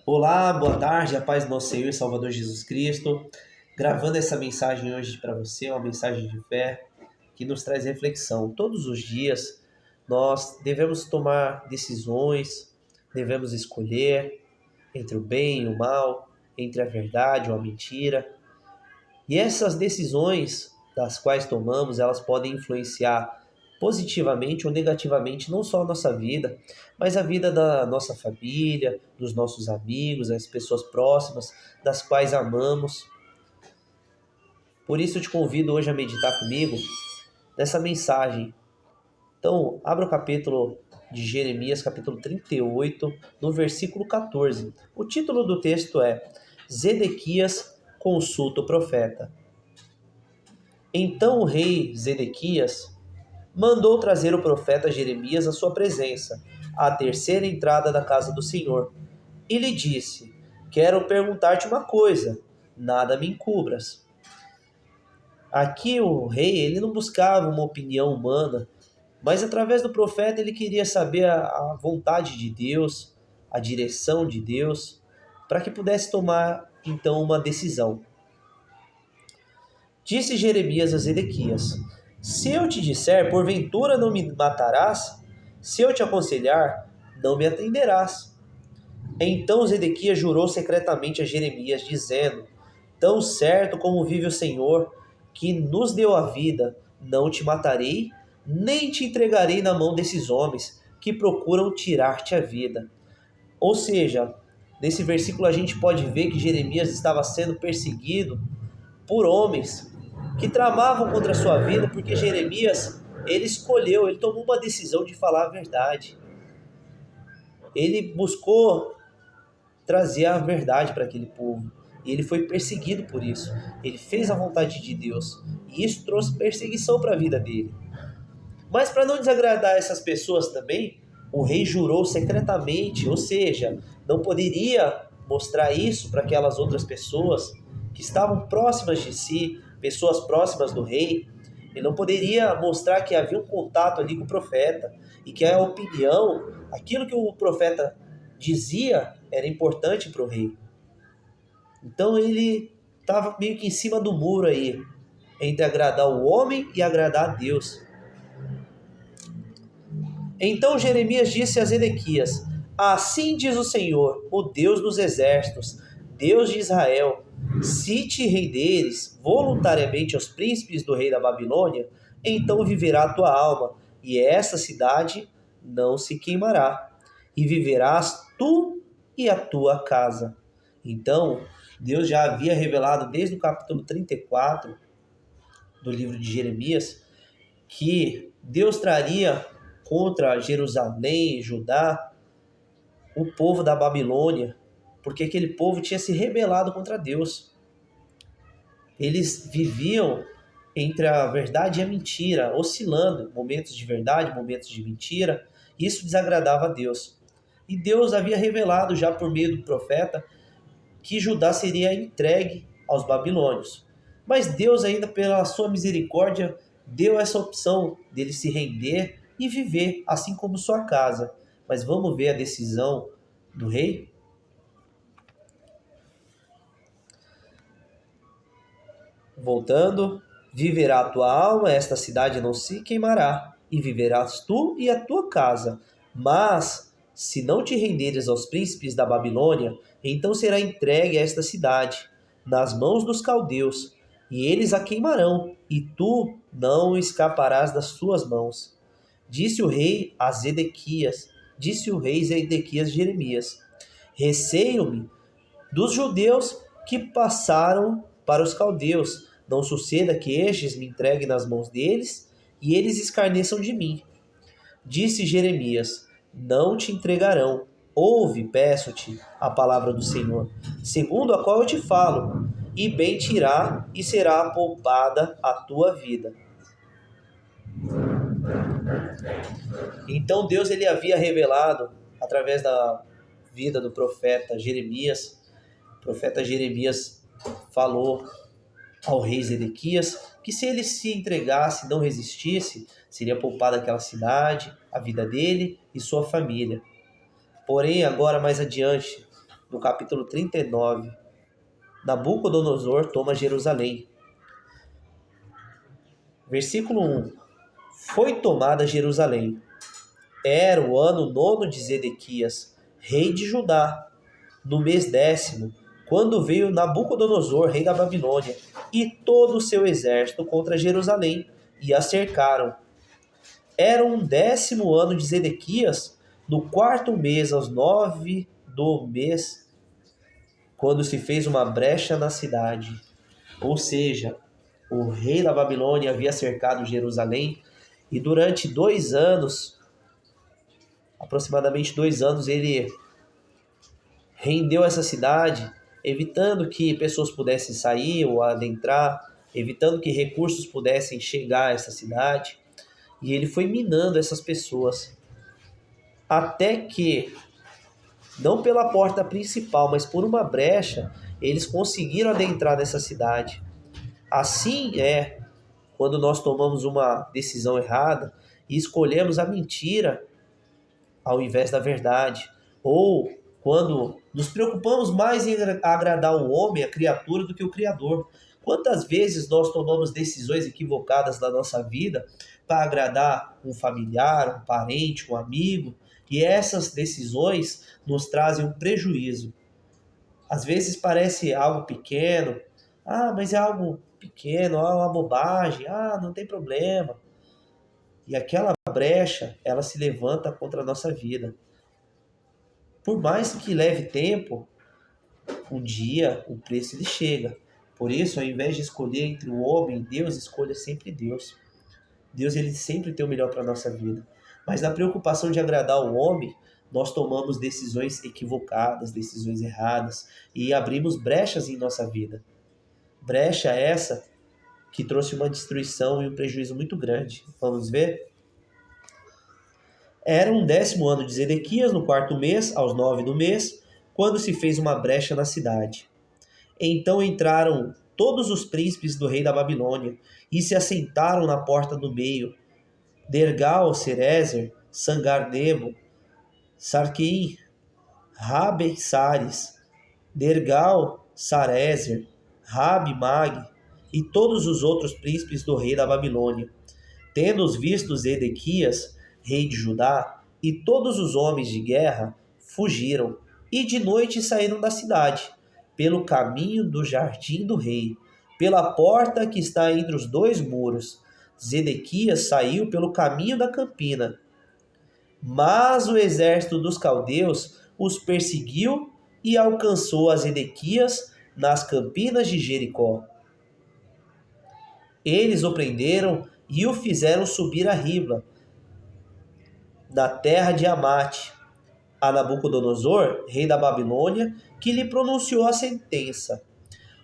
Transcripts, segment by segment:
Olá, boa tarde, a paz do nosso Senhor e Salvador Jesus Cristo. Gravando essa mensagem hoje para você, uma mensagem de fé que nos traz reflexão. Todos os dias nós devemos tomar decisões, devemos escolher entre o bem e o mal, entre a verdade ou a mentira. E essas decisões das quais tomamos, elas podem influenciar positivamente ou negativamente não só a nossa vida, mas a vida da nossa família, dos nossos amigos, as pessoas próximas, das quais amamos. Por isso eu te convido hoje a meditar comigo nessa mensagem. Então, abra o capítulo de Jeremias, capítulo 38, no versículo 14. O título do texto é Zedequias consulta o profeta. Então o rei Zedequias mandou trazer o profeta Jeremias à sua presença, à terceira entrada da casa do Senhor, e lhe disse: Quero perguntar-te uma coisa, nada me encubras. Aqui o rei ele não buscava uma opinião humana, mas através do profeta ele queria saber a vontade de Deus, a direção de Deus, para que pudesse tomar então uma decisão. Disse Jeremias a Zedequias: Se eu te disser, porventura não me matarás? Se eu te aconselhar, não me atenderás. Então Zedequias jurou secretamente a Jeremias, dizendo: Tão certo como vive o Senhor, que nos deu a vida, não te matarei, nem te entregarei na mão desses homens que procuram tirar-te a vida. Ou seja, nesse versículo a gente pode ver que Jeremias estava sendo perseguido por homens que tramavam contra a sua vida, porque Jeremias, ele tomou uma decisão de falar a verdade. Ele buscou trazer a verdade para aquele povo. E ele foi perseguido por isso. Ele fez a vontade de Deus. E isso trouxe perseguição para a vida dele. Mas para não desagradar essas pessoas também, o rei jurou secretamente, ou seja, não poderia mostrar isso para aquelas outras pessoas que estavam próximas de si, pessoas próximas do rei. Ele não poderia mostrar que havia um contato ali com o profeta e que a opinião, aquilo que o profeta dizia, era importante para o rei. Então ele estava meio que em cima do muro aí, entre agradar o homem e agradar a Deus. Então Jeremias disse a Zedequias: Assim diz o Senhor, o Deus dos exércitos, Deus de Israel: Se te renderes voluntariamente aos príncipes do rei da Babilônia, então viverá a tua alma, e essa cidade não se queimará, e viverás tu e a tua casa. Então, Deus já havia revelado desde o capítulo 34 do livro de Jeremias que Deus traria contra Jerusalém, Judá, o povo da Babilônia, porque aquele povo tinha se rebelado contra Deus. Eles viviam entre a verdade e a mentira, oscilando, momentos de verdade, momentos de mentira. Isso desagradava a Deus. E Deus havia revelado já por meio do profeta que Judá seria entregue aos babilônios. Mas Deus, ainda pela sua misericórdia, deu essa opção dele se render e viver, assim como sua casa. Mas vamos ver a decisão do rei? Voltando, viverá a tua alma, esta cidade não se queimará, e viverás tu e a tua casa. Mas, se não te renderes aos príncipes da Babilônia, então será entregue a esta cidade, nas mãos dos caldeus, e eles a queimarão, e tu não escaparás das suas mãos. Disse o rei a Zedequias, disse o rei Zedequias a Jeremias: Receio-me dos judeus que passaram para os caldeus. Não suceda que estes me entreguem nas mãos deles e eles escarneçam de mim. Disse Jeremias: Não te entregarão. Ouve, peço-te, a palavra do Senhor, segundo a qual eu te falo, e bem te irá e será poupada a tua vida. Então Deus ele havia revelado através da vida do profeta Jeremias. O profeta Jeremias falou ao rei Zedequias que se ele se entregasse, não resistisse, seria poupada aquela cidade, a vida dele e sua família. Porém, agora mais adiante, no capítulo 39. Nabucodonosor toma Jerusalém. Versículo 1. Foi tomada Jerusalém. Era o ano 9º de Zedequias, rei de Judá, no mês 10º, quando veio Nabucodonosor, rei da Babilônia, e todo o seu exército contra Jerusalém, e a cercaram. Era um 10º ano de Zedequias, no 4º mês, aos 9 do mês, quando se fez uma brecha na cidade. Ou seja, o rei da Babilônia havia cercado Jerusalém, e durante 2 anos, aproximadamente 2 anos, ele rendeu essa cidade, evitando que pessoas pudessem sair ou adentrar, evitando que recursos pudessem chegar a essa cidade. E ele foi minando essas pessoas, até que, não pela porta principal, mas por uma brecha, eles conseguiram adentrar nessa cidade. Assim é quando nós tomamos uma decisão errada e escolhemos a mentira ao invés da verdade, ou quando nos preocupamos mais em agradar o homem, a criatura, do que o Criador. Quantas vezes nós tomamos decisões equivocadas na nossa vida para agradar um familiar, um parente, um amigo, e essas decisões nos trazem um prejuízo. Às vezes parece algo pequeno, mas é algo pequeno, uma bobagem, não tem problema. E aquela brecha, ela se levanta contra a nossa vida. Por mais que leve tempo, um dia o preço ele chega. Por isso, ao invés de escolher entre o homem e Deus, escolha sempre Deus. Deus ele sempre tem o melhor para a nossa vida. Mas na preocupação de agradar o homem, nós tomamos decisões equivocadas, decisões erradas e abrimos brechas em nossa vida. Brecha essa que trouxe uma destruição e um prejuízo muito grande. Vamos ver? Era um 10º ano de Zedequias, no 4º mês, aos 9 do mês, quando se fez uma brecha na cidade. Então entraram todos os príncipes do rei da Babilônia e se assentaram na porta do meio. Nergal-Sarezer, Sangar-Nebo, Sarquim, Rabi-Sares, Nergal-Sarezer, Rabi-Mag e todos os outros príncipes do rei da Babilônia. Tendo-os visto Zedequias, rei de Judá, e todos os homens de guerra fugiram, e de noite saíram da cidade, pelo caminho do jardim do rei, pela porta que está entre os 2 muros. Zedequias saiu pelo caminho da campina. Mas o exército dos caldeus os perseguiu e alcançou a Zedequias nas campinas de Jericó. Eles o prenderam e o fizeram subir a Ribla, da terra de Amate, a Nabucodonosor, rei da Babilônia, que lhe pronunciou a sentença.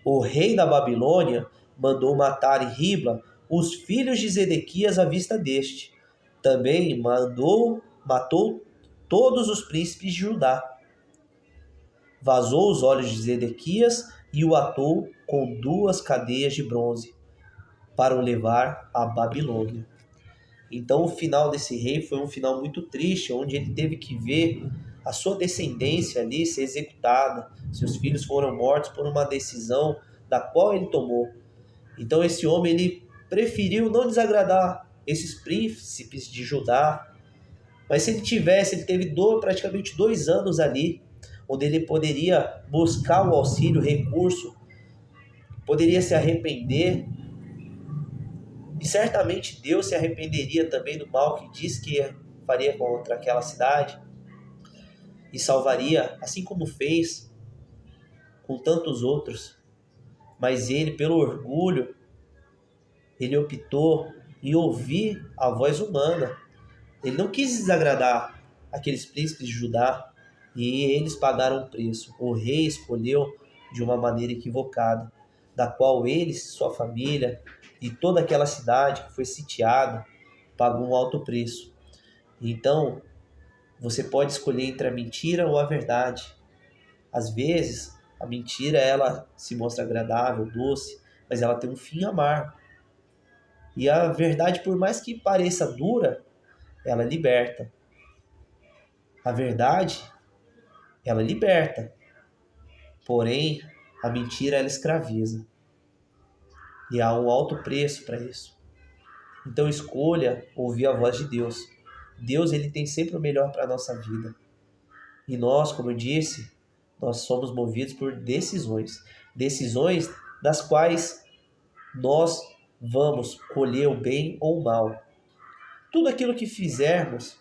O rei da Babilônia mandou matar em Ribla os filhos de Zedequias à vista deste. Também matou todos os príncipes de Judá. Vazou os olhos de Zedequias e o atou com 2 cadeias de bronze, para o levar à Babilônia. Então o final desse rei foi um final muito triste, onde ele teve que ver a sua descendência ali ser executada. Seus filhos foram mortos por uma decisão da qual ele tomou. Então esse homem ele preferiu não desagradar esses príncipes de Judá, mas se ele tivesse, ele teve praticamente 2 anos ali, onde ele poderia buscar o auxílio, recurso, poderia se arrepender. E certamente Deus se arrependeria também do mal que diz que faria contra aquela cidade e salvaria, assim como fez com tantos outros. Mas ele, pelo orgulho, ele optou em ouvir a voz humana. Ele não quis desagradar aqueles príncipes de Judá e eles pagaram o preço. O rei escolheu de uma maneira equivocada, da qual ele, sua família e toda aquela cidade que foi sitiada pagou um alto preço. Então, você pode escolher entre a mentira ou a verdade. Às vezes, a mentira ela se mostra agradável, doce, mas ela tem um fim amargo. E a verdade, por mais que pareça dura, ela liberta. A verdade, ela liberta. Porém, a mentira ela escraviza. E há um alto preço para isso. Então escolha ouvir a voz de Deus. Deus ele tem sempre o melhor para a nossa vida. E nós, como eu disse, nós somos movidos por decisões. Decisões das quais nós vamos colher o bem ou o mal. Tudo aquilo que fizermos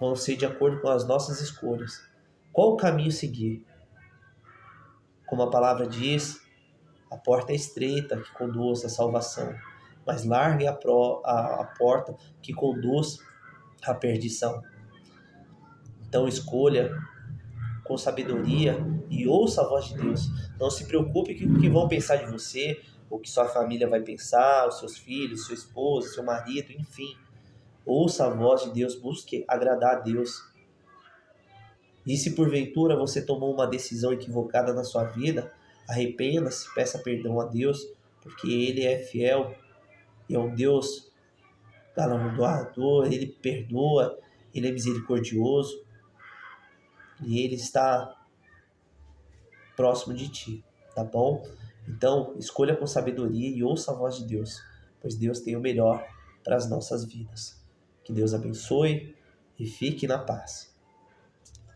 vão ser de acordo com as nossas escolhas. Qual o caminho seguir? Como a palavra diz, a porta é estreita que conduz à salvação, mas larga é a porta que conduz à perdição. Então escolha com sabedoria e ouça a voz de Deus. Não se preocupe com o que vão pensar de você, o que sua família vai pensar, os seus filhos, sua esposa, seu marido, enfim. Ouça a voz de Deus, busque agradar a Deus. E se porventura você tomou uma decisão equivocada na sua vida, arrependa-se, peça perdão a Deus, porque Ele é fiel e é um Deus galardoador, Ele perdoa, Ele é misericordioso e Ele está próximo de ti, tá bom? Então, escolha com sabedoria e ouça a voz de Deus, pois Deus tem o melhor para as nossas vidas. Que Deus abençoe e fique na paz.